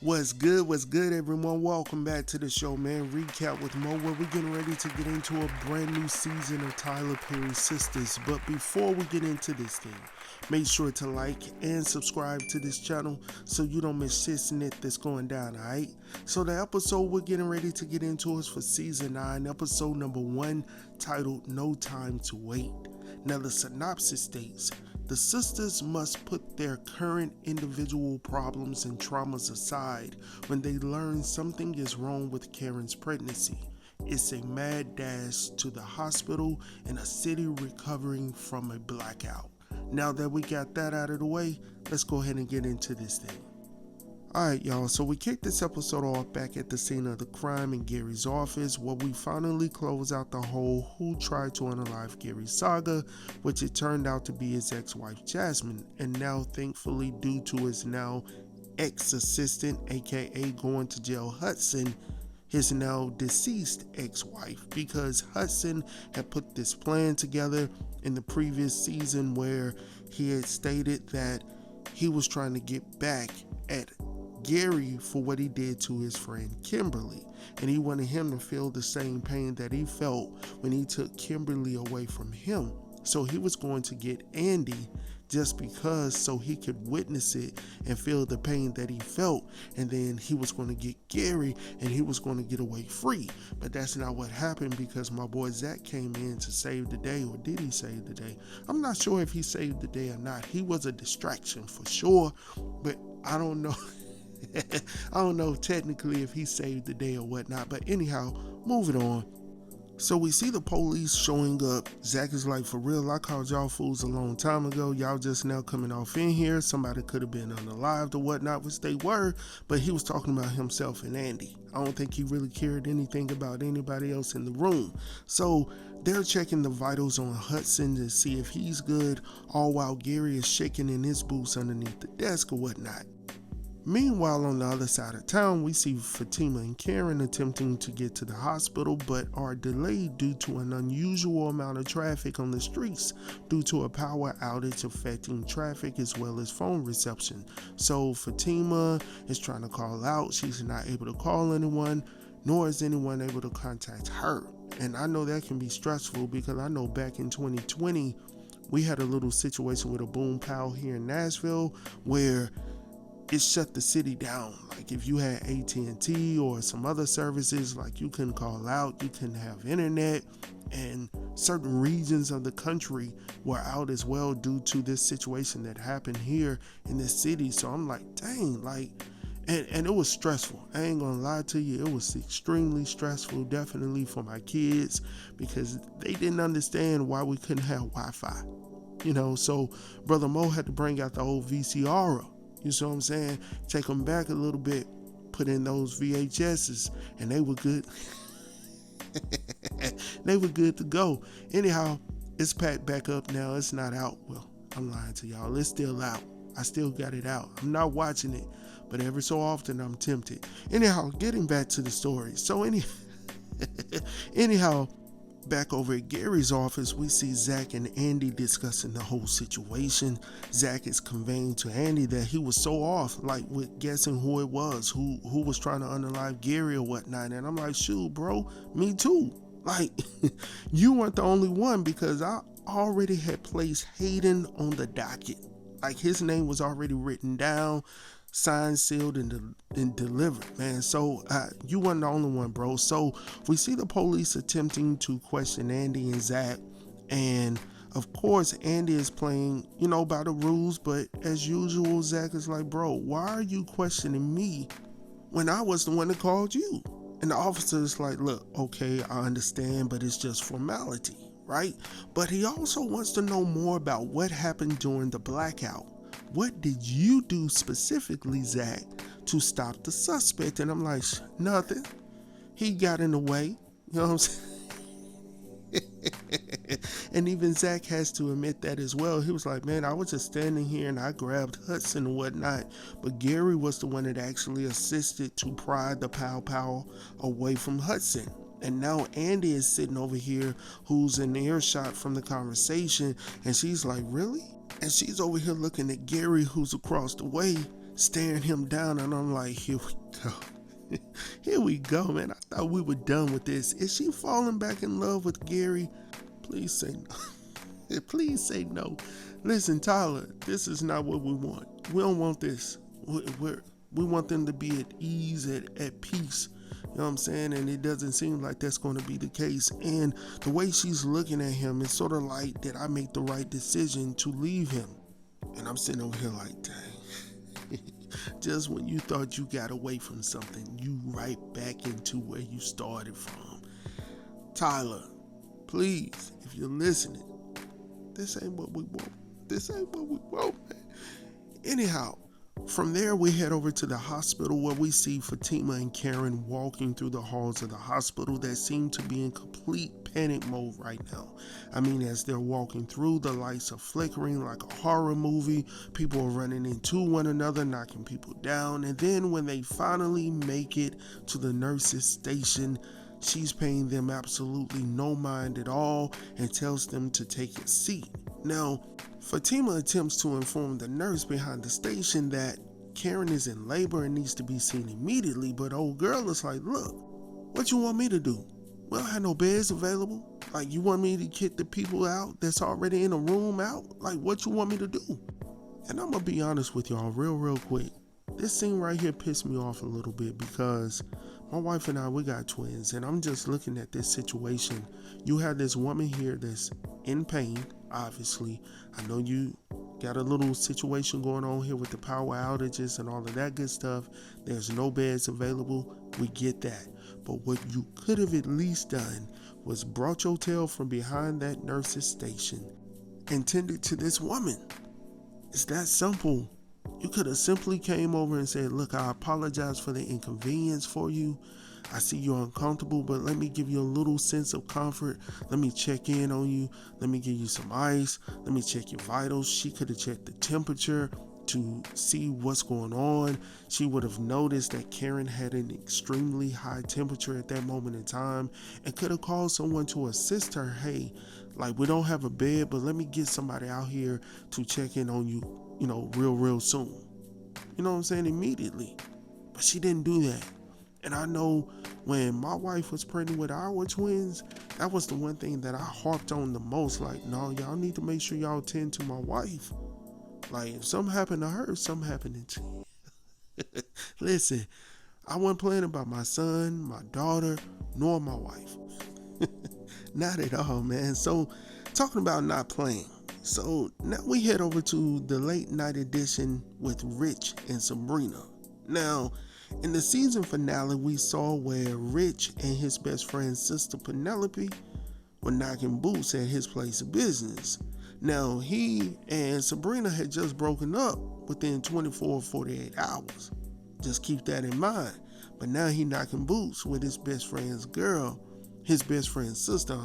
What's good, everyone? Welcome back to the show, man. Recap with Mo, where we're getting ready to get into a brand new season of Tyler Perry's Sistas. But before we get into this thing, make sure to like and subscribe to this channel so you don't miss shit snit that's going down, alright? So the episode we're getting ready to get into is for season 9, episode number 1, titled No Time to Wait. Now the synopsis states, the sisters must put their current individual problems and traumas aside when they learn something is wrong with Karen's pregnancy. It's a mad dash to the hospital in a city recovering from a blackout. Now that we got that out of the way, let's go ahead and get into this thing. Alright y'all, so we kicked this episode off back at the scene of the crime in Gary's office, where we finally close out the whole who tried to unalive Gary saga, which it turned out to be his ex-wife Jasmine, and now thankfully due to his now ex-assistant, aka going to jail Hudson, his now deceased ex-wife, because Hudson had put this plan together in the previous season where he had stated that he was trying to get back at Gary for what he did to his friend Kimberly, and he wanted him to feel the same pain that he felt when he took Kimberly away from him. So he was going to get Andy just because, so he could witness it and feel the pain that he felt, and then he was going to get Gary and he was going to get away free. But that's not what happened, because my boy Zach came in to save the day. Or did he save the day? I'm not sure if he saved the day or not. He was a distraction for sure, but I don't know. I don't know technically if he saved the day or whatnot, but anyhow, moving on. So we see the police showing up. Zach is like, for real, I called y'all fools a long time ago. Y'all just now coming off in here. Somebody could have been unalived or whatnot, which they were, but he was talking about himself and Andy. I don't think he really cared anything about anybody else in the room. So they're checking the vitals on Hudson to see if he's good, all while Gary is shaking in his boots underneath the desk or whatnot. Meanwhile, on the other side of town, we see Fatima and Karen attempting to get to the hospital, but are delayed due to an unusual amount of traffic on the streets due to a power outage affecting traffic as well as phone reception. So Fatima is trying to call out. She's not able to call anyone, nor is anyone able to contact her. And I know that can be stressful, because I know back in 2020, we had a little situation with a boom pow here in Nashville where it shut the city down. Like if you had AT&T or some other services, like you couldn't call out, you couldn't have internet, and certain regions of the country were out as well due to this situation that happened here in this city. So I'm like, dang, like, and it was stressful. I ain't gonna lie to you, it was extremely stressful, definitely for my kids, because they didn't understand why we couldn't have Wi-Fi. So Brother Mo had to bring out the old VCR. You see what I'm saying? Take them back a little bit, put in those VHSs, and they were good. They were good to go. Anyhow, it's packed back up now. It's not out. Well, I'm lying to y'all. It's still out. I still got it out. I'm not watching it, but every so often I'm tempted. Anyhow, getting back to the story. So anyhow, back over at Gary's office, we see Zach and Andy discussing the whole situation. Zach is conveying to Andy that he was so off, like with guessing who it was, who was trying to unalive Gary or whatnot. And I'm like, shoot, bro, me too. Like, you weren't the only one, because I already had placed Hayden on the docket. Like, his name was already written down, signed, sealed, and delivered, man. So you weren't the only one, bro. So we see the police attempting to question Andy and Zach, and of course Andy is playing, by the rules, but as usual, Zach is like, bro, why are you questioning me when I was the one that called you? And the officer is like, look, okay, I understand, but it's just formality, right? But he also wants to know more about what happened during the blackout. What did you do specifically, Zach, to stop the suspect? And I'm like, nothing. He got in the way. You know what I'm saying? And even Zach has to admit that as well. He was like, man, I was just standing here and I grabbed Hudson and whatnot. But Gary was the one that actually assisted to pry the pow away from Hudson. And now Andy is sitting over here, who's in earshot from the conversation. And she's like, really? And she's over here looking at Gary, who's across the way, staring him down, and I'm like, here we go. Here we go, man. I thought we were done with this. Is she falling back in love with Gary? Please say no. Please say no. Listen, Tyler, this is not what we want. We don't want this. We want them to be at ease, at peace. You know what I'm saying? And it doesn't seem like that's going to be the case. And the way she's looking at him is sort of like, did I make the right decision to leave him? And I'm sitting over here like, dang. Just when you thought you got away from something, you right back into where you started from. Tyler, please, if you're listening, this ain't what we want. This ain't what we want, man. Anyhow, from there we head over to the hospital where we see Fatima and Karen walking through the halls of the hospital that seem to be in complete panic mode right now. I mean, as they're walking through, the lights are flickering like a horror movie. People are running into one another, knocking people down. And then when they finally make it to the nurse's station, she's paying them absolutely no mind at all and tells them to take a seat. Now, Fatima attempts to inform the nurse behind the station that Karen is in labor and needs to be seen immediately, but old girl is like, look, what you want me to do? We don't have no beds available. Like, you want me to kick the people out that's already in a room out? Like, what you want me to do? And I'm gonna be honest with y'all real quick. This scene right here pissed me off a little bit because my wife and I, we got twins, and I'm just looking at this situation. You have this woman here that's in pain, obviously. I know you got a little situation going on here with the power outages and all of that good stuff. There's no beds available. We get that. But what you could have at least done was brought your tail from behind that nurse's station and tended to this woman. It's that simple. You could have simply came over and said, look, I apologize for the inconvenience for you. I see you're uncomfortable, but let me give you a little sense of comfort. Let me check in on you. Let me give you some ice. Let me check your vitals. She could have checked the temperature to see what's going on. She would have noticed that Karen had an extremely high temperature at that moment in time and could have called someone to assist her. Hey, like, we don't have a bed, but let me get somebody out here to check in on you, real soon. You know what I'm saying? Immediately. But she didn't do that. And I know when my wife was pregnant with our twins, that was the one thing that I harped on the most. Like, no, y'all need to make sure y'all tend to my wife. Like, if something happened to her, something happened to you. Listen, I wasn't playing about my son, my daughter, nor my wife. Not at all, man. So, talking about not playing. So, now we head over to the late night edition with Rich and Sabrina. Now, in the season finale, we saw where Rich and his best friend's sister Penelope were knocking boots at his place of business. Now, he and Sabrina had just broken up within 24 or 48 hours. Just keep that in mind. But now he knocking boots with his best friend's sister,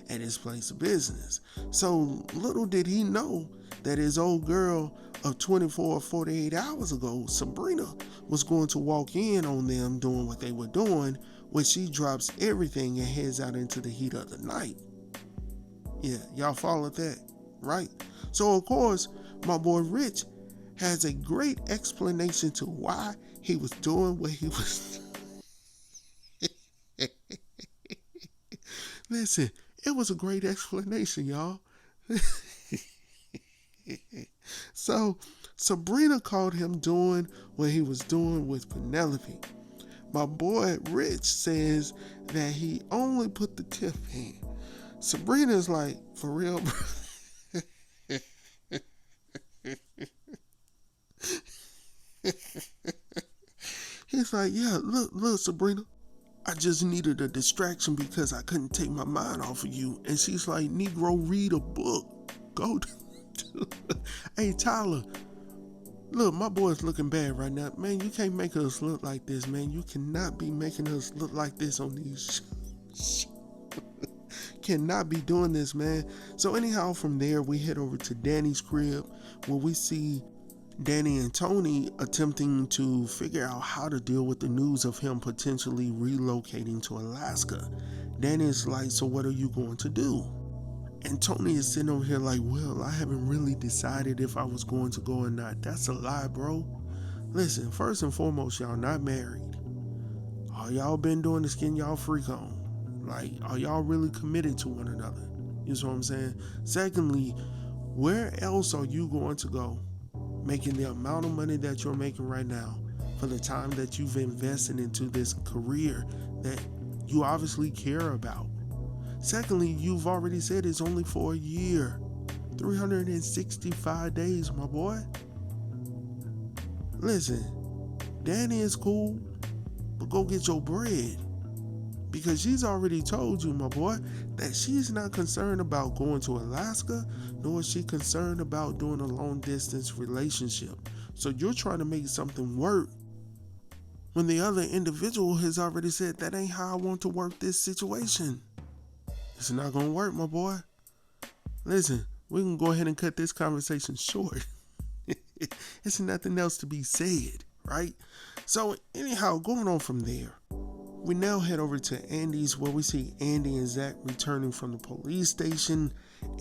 at his place of business. So little did he know that his old girl of 24 or 48 hours ago, Sabrina, was going to walk in on them doing what they were doing when she drops everything and heads out into the heat of the night. Yeah, y'all followed that, right? So of course, my boy Rich has a great explanation to why he was doing what he was. Listen, it was a great explanation, y'all. So, Sabrina called him doing what he was doing with Penelope. My boy Rich says that he only put the tip in. Sabrina's like, for real, bro? He's like, yeah, look, Sabrina. I just needed a distraction because I couldn't take my mind off of you. And she's like, Negro, read a book. Go to... Hey, Tyler, look, my boy's looking bad right now. Man, you can't make us look like this, man. You cannot be making us look like this on these shows. Cannot be doing this, man. So anyhow, from there, we head over to Danny's crib where we see Danny and Tony attempting to figure out how to deal with the news of him potentially relocating to Alaska. Danny's like, so what are you going to do? And Tony is sitting over here like, well, I haven't really decided if I was going to go or not. That's a lie, bro. Listen, first and foremost, y'all not married. All y'all been doing is getting y'all freak on. Like, are y'all really committed to one another? You know what I'm saying? Secondly, where else are you going to go making the amount of money that you're making right now for the time that you've invested into this career that you obviously care about? Secondly, you've already said it's only for a year. 365 days, my boy. Listen, Danny is cool, but go get your bread. Because she's already told you, my boy, that she's not concerned about going to Alaska, nor is she concerned about doing a long distance relationship. So you're trying to make something work when the other individual has already said that ain't how I want to work this situation. It's not gonna work, my boy. Listen, we can go ahead and cut this conversation short. It's nothing else to be said, right? So anyhow, going on from there, we now head over to Andy's, where we see Andy and Zach returning from the police station.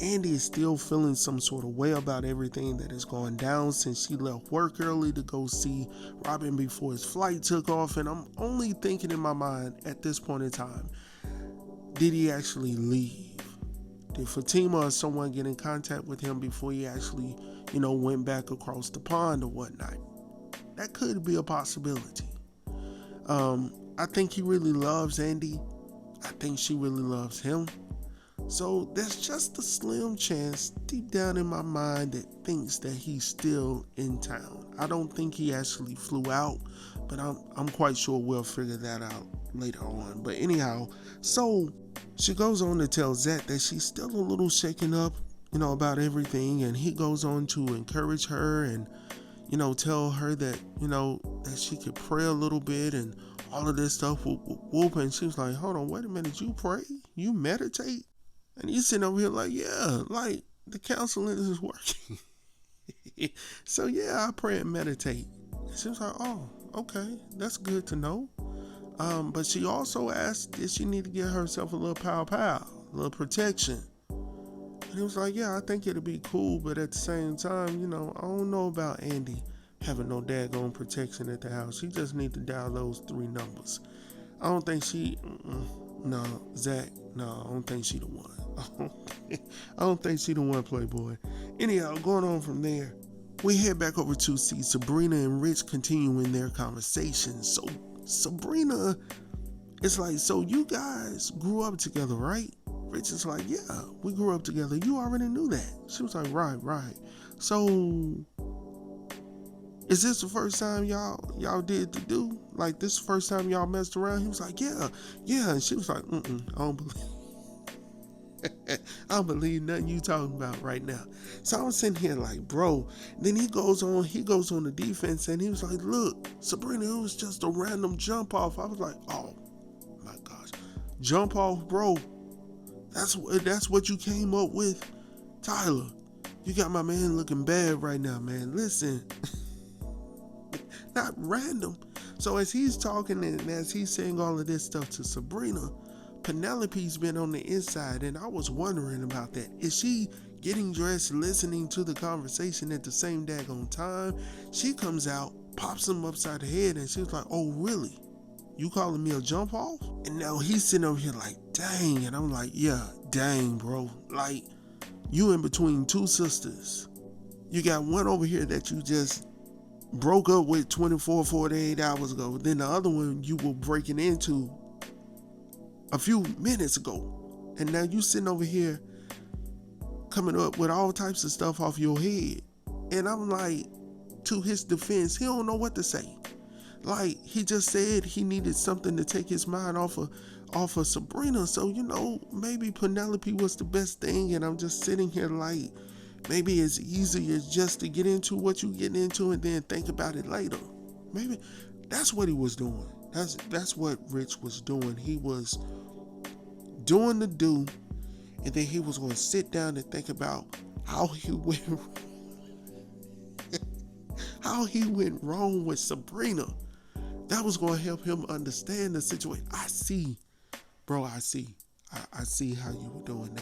Andy is still feeling some sort of way about everything that is going down since she left work early to go see Robin before his flight took off. And I'm only thinking in my mind at this point in time, did he actually leave? Did Fatima or someone get in contact with him before he actually, went back across the pond or whatnot? That could be a possibility. I think he really loves Andy. I think she really loves him. So there's just a slim chance deep down in my mind that thinks that he's still in town. I don't think he actually flew out, but I'm quite sure we'll figure that out later on. But anyhow, so she goes on to tell Zach that she's still a little shaken up, about everything, and he goes on to encourage her and tell her that, that she could pray a little bit and all of this stuff, whoop. And she was like, hold on, wait a minute, you pray? You meditate? And he's sitting over here like, yeah, like the counseling is working. So yeah, I pray and meditate. And she was like, oh, okay, that's good to know. But she also asked, did she need to get herself a little pow, a little protection? And he was like, yeah, I think it'll be cool, but at the same time, I don't know about Andy having no daggone protection at the house. She just need to dial those 3 numbers. I don't think no, Zach, no, I don't think she the one. I don't think she the one, Playboy. Anyhow, going on from there, we head back over to see Sabrina and Rich continuing their conversation. So Sabrina is like, so you guys grew up together, right? Rich is like, yeah, we grew up together. You already knew that. She was like, right. So, is this the first time y'all did the do? Like, this the first time y'all messed around? He was like, yeah. And she was like, I don't believe I don't believe nothing you talking about right now. So I'm sitting here like, bro. Then he goes on the defense and he was like, look, Sabrina, it was just a random jump off. I was like, oh my gosh. Jump off, bro. That's what you came up with, Tyler. You got my man looking bad right now, man. Listen, not random. So as he's talking and as he's saying all of this stuff to Sabrina, Penelope's been on the inside, and I was wondering about that. Is she getting dressed, listening to the conversation at the same daggone time? She comes out, pops him upside the head, and she was like, oh, really? You calling me a jump off? And now he's sitting over here like, dang. And I'm like, yeah, dang, bro. Like, you in between 2 sisters. You got one over here that you just broke up with 24, 48 hours ago. Then the other one you were breaking into a few minutes ago. And now you sitting over here coming up with all types of stuff off your head. And I'm like, to his defense, he don't know what to say. Like, he just said he needed something to take his mind off of Sabrina. So, maybe Penelope was the best thing. And I'm just sitting here like, maybe it's easier just to get into what you getting into and then think about it later. Maybe that's what he was doing. That's what Rich was doing. He was doing the do, and then he was going to sit down and think about how he went wrong with Sabrina. That was going to help him understand the situation. I see, bro. I see how you were doing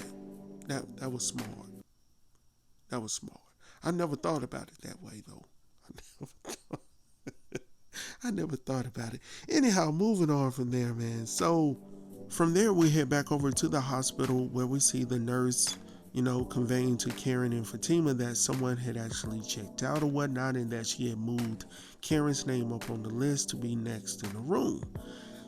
that. That was smart. That was smart. I never thought about it that way, though. I never thought about it. Anyhow, moving on from there, man. So from there, we head back over to the hospital where we see the nurse, conveying to Karen and Fatima that someone had actually checked out or whatnot and that she had moved Karen's name up on the list to be next in the room.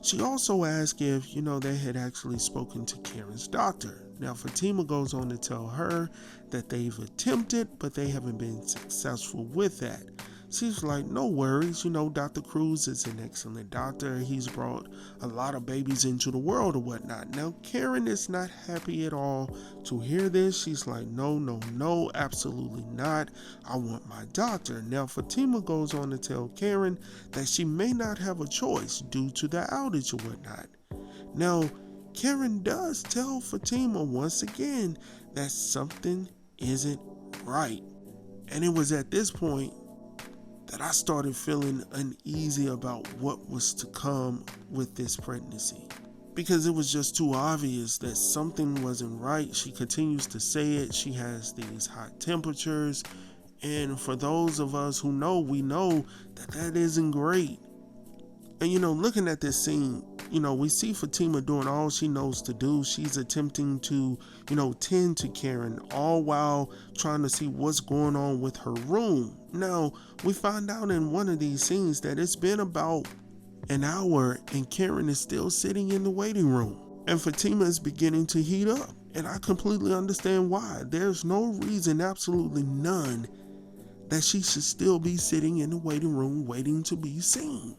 She also asked if, they had actually spoken to Karen's doctor. Now, Fatima goes on to tell her that they've attempted, but they haven't been successful with that. She's like, no worries, Dr. Cruz is an excellent doctor. He's brought a lot of babies into the world or whatnot. Now, Karen is not happy at all to hear this. She's like, no, absolutely not. I want my doctor. Now, Fatima goes on to tell Karen that she may not have a choice due to the outage or whatnot. Now, Karen does tell Fatima once again that something isn't right. And it was at this point that I started feeling uneasy about what was to come with this pregnancy, because it was just too obvious that something wasn't right. She continues to say it. She has these hot temperatures, and for those of us who know, we know that isn't great. And looking at this scene, we see Fatima doing all she knows to do. She's attempting to, tend to Karen, all while trying to see what's going on with her room. Now, we find out in one of these scenes that it's been about an hour and Karen is still sitting in the waiting room. And Fatima is beginning to heat up. And I completely understand why. There's no reason, absolutely none, that she should still be sitting in the waiting room waiting to be seen.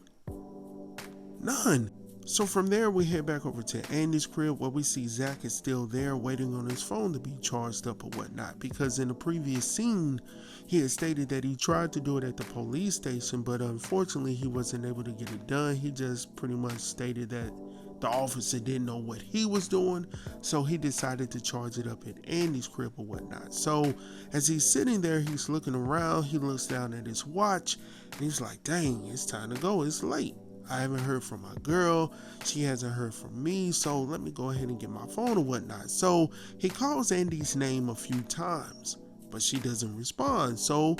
None. So from there, we head back over to Andy's crib where we see Zach is still there waiting on his phone to be charged up or whatnot, because in the previous scene, he had stated that he tried to do it at the police station, but unfortunately he wasn't able to get it done. He just pretty much stated that the officer didn't know what he was doing, so he decided to charge it up at Andy's crib or whatnot. So as he's sitting there, he's looking around, he looks down at his watch, and he's like, dang, it's time to go, it's late. I haven't heard from my girl. She hasn't heard from me. So let me go ahead and get my phone or whatnot. So he calls Andy's name a few times, but she doesn't respond. So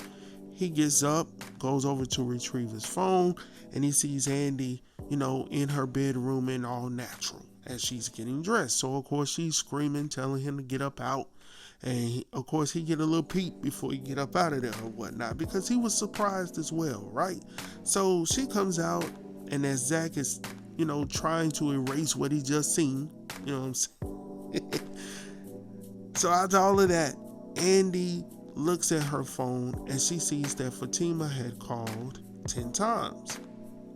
he gets up, goes over to retrieve his phone, and he sees Andy, in her bedroom in all natural as she's getting dressed. So of course she's screaming, telling him to get up out. And of course he get a little peek before he get up out of there or whatnot, because he was surprised as well, right? So she comes out. And as Zach is, trying to erase what he just seen, what I'm saying? So after all of that, Andy looks at her phone and she sees that Fatima had called 10 times.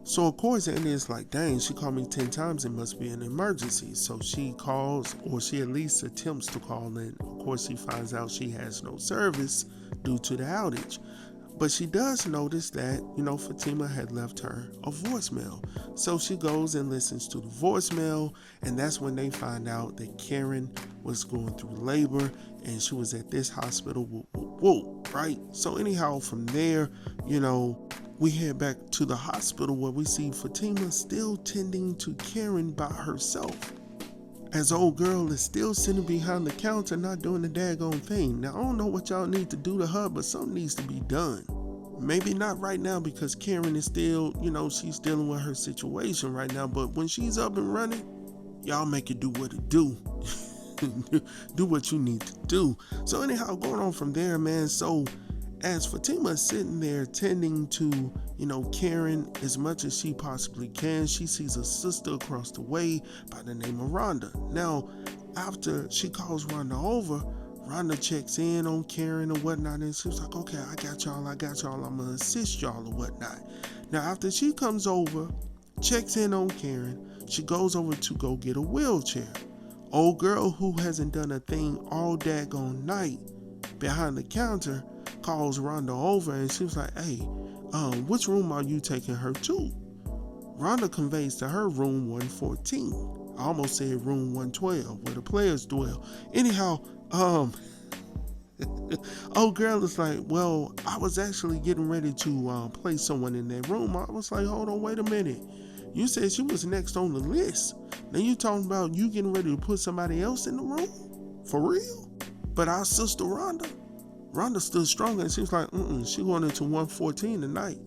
So of course Andy is like, dang, she called me 10 times, it must be an emergency. So she calls, or she at least attempts to call, and of course she finds out she has no service due to the outage. But she does notice that, Fatima had left her a voicemail. So she goes and listens to the voicemail, and that's when they find out that Karen was going through labor and she was at this hospital, right? So anyhow, from there, we head back to the hospital where we see Fatima still tending to Karen by herself, as old girl is still sitting behind the counter not doing the daggone thing. Now, I don't know what y'all need to do to her, but something needs to be done. Maybe not right now because Karen is still, she's dealing with her situation right now. But when she's up and running, y'all make it do what it do. Do what you need to do. So anyhow, going on from there, man. So as Fatima is sitting there tending to, Karen as much as she possibly can, she sees a sister across the way by the name of Rhonda. Now, after she calls Rhonda over, Rhonda checks in on Karen or whatnot, and she's like, okay, I got y'all, I'm gonna assist y'all or whatnot. Now, after she comes over, checks in on Karen, she goes over to go get a wheelchair. Old girl who hasn't done a thing all daggone night behind the counter calls Rhonda over, and she was like, hey, which room are you taking her to? Rhonda conveys to her room 114. I almost said room 112, where the players dwell. Anyhow, old girl is like, well, I was actually getting ready to place someone in that room. I was like, hold on, wait a minute. You said she was next on the list. Now you talking about you getting ready to put somebody else in the room? For real? But our sister Rhonda stood strong, and she was like, she going into 114 tonight.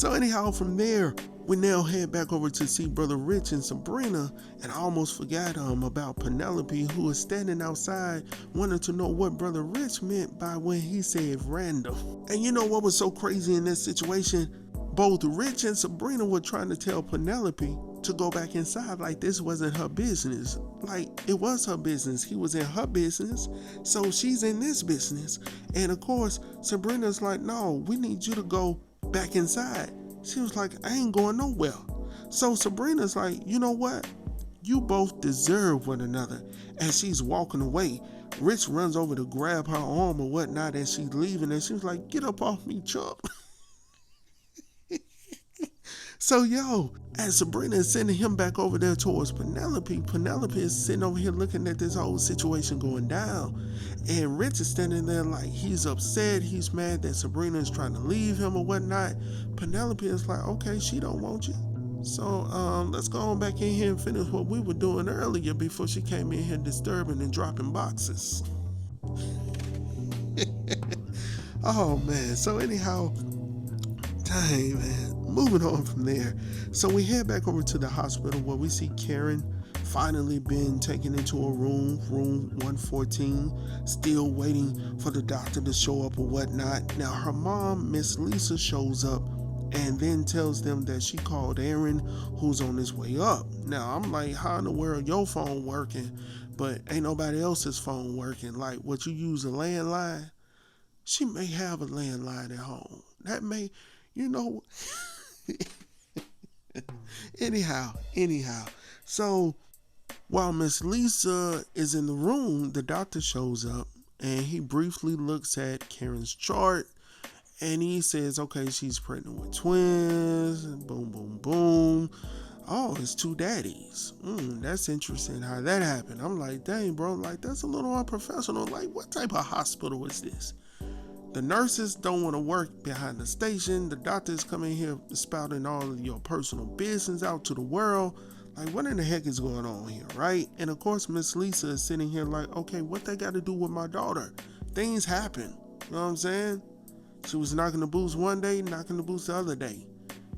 So anyhow, from there, we now head back over to see Brother Rich and Sabrina, and I almost forgot about Penelope, who was standing outside wanting to know what Brother Rich meant by when he said random. And you know what was so crazy in this situation? Both Rich and Sabrina were trying to tell Penelope to go back inside like this wasn't her business. Like, it was her business. He was in her business, so she's in this business. And of course, Sabrina's like, no, we need you to go back inside. She was like, I ain't going nowhere. So Sabrina's like, you know what? You both deserve one another. As she's walking away, Rich runs over to grab her arm or whatnot as she's leaving, and she was like, get up off me, chump. So as Sabrina is sending him back over there towards Penelope is sitting over here looking at this whole situation going down. And Rich is standing there like he's upset, he's mad that Sabrina is trying to leave him or whatnot. Penelope is like, okay, she don't want you. So let's go on back in here and finish what we were doing earlier before she came in here disturbing and dropping boxes. Oh man, so anyhow, dang man, moving on from there. So we head back over to the hospital where we see Karen finally been taken into a room 114, still waiting for the doctor to show up or whatnot. Now her mom, Miss Lisa, shows up and then tells them that she called Aaron, who's on his way up. Now I'm like, how in the world your phone working, but ain't nobody else's phone working? Like, what, you use a landline? She may have a landline at home. That may, anyhow. So while Miss Lisa is in the room, the doctor shows up and he briefly looks at Karen's chart and he says, okay, she's pregnant with twins. Boom, boom, boom. Oh, it's two daddies. That's interesting how that happened. I'm like, dang, bro, like that's a little unprofessional. Like, what type of hospital is this? The nurses don't want to work behind the station. The doctors come in here spouting all of your personal business out to the world. Like, what in the heck is going on here, right? And of course, Miss Lisa is sitting here like, okay, what they got to do with my daughter? Things happen. You know what I'm saying? She was knocking the boots one day, knocking the boots the other day.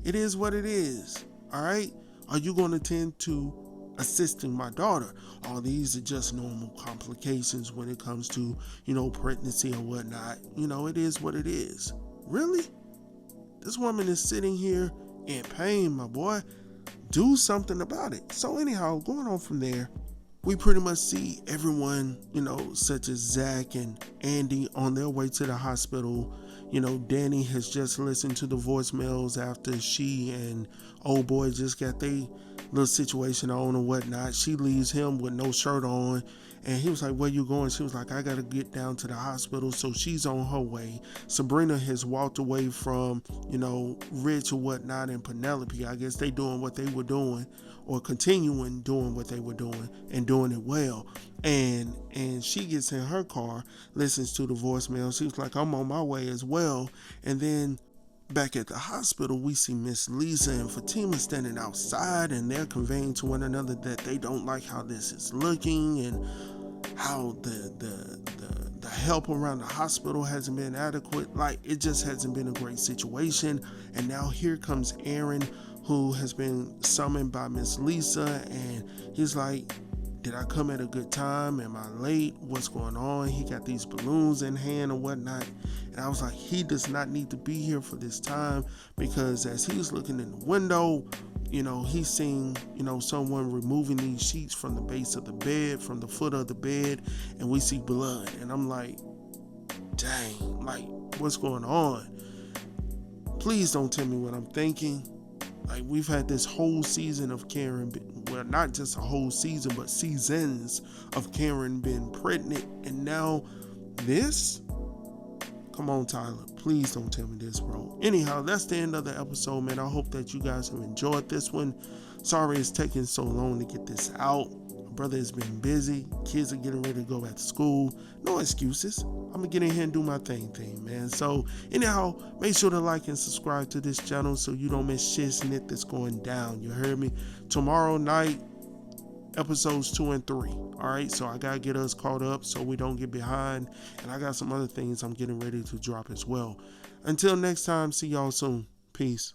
It is what it is, all right? Are you going to tend to assisting my daughter? All these are just normal complications when it comes to, pregnancy or whatnot. It is what it is. Really? This woman is sitting here in pain, my boy. Do something about it. So anyhow, going on from there, we pretty much see everyone, such as Zach and Andy on their way to the hospital. Danny has just listened to the voicemails after she and old boy just got their little situation on or whatnot. She leaves him with no shirt on, and he was like, where you going? She was like, I gotta get down to the hospital. So she's on her way. Sabrina has walked away from, Rich or whatnot, and Penelope. I guess they doing what they were doing, or continuing doing what they were doing and doing it well. And she gets in her car, listens to the voicemail. She was like, I'm on my way as well. And then back at the hospital, we see Miss Lisa and Fatima standing outside, and they're conveying to one another that they don't like how this is looking and how the help around the hospital hasn't been adequate. Like, it just hasn't been a great situation. And now here comes Aaron, who has been summoned by Miss Lisa, and he's like, did I come at a good time? Am I late? What's going on? He got these balloons in hand and whatnot. And I was like, he does not need to be here for this time, because as he was looking in the window, he's seeing, someone removing these sheets from the base of the bed, from the foot of the bed, and we see blood. And I'm like, dang, like, what's going on? Please don't tell me what I'm thinking. Like, we've had this whole season of Karen, well, not just a whole season, but seasons of Karen being pregnant, and now this? Come on, Tyler. Please don't tell me this, bro. Anyhow, that's the end of the episode, man. I hope that you guys have enjoyed this one. Sorry it's taking so long to get this out. My brother has been busy. Kids are getting ready to go back to school. No excuses. I'm going to get in here and do my thing, man. So, anyhow, make sure to like and subscribe to this channel so you don't miss shit that's going down. You heard me? Tomorrow night, episodes 2 and 3. All right, so I gotta get us caught up so we don't get behind, and I got some other things I'm getting ready to drop as well. Until next time, see y'all soon. Peace.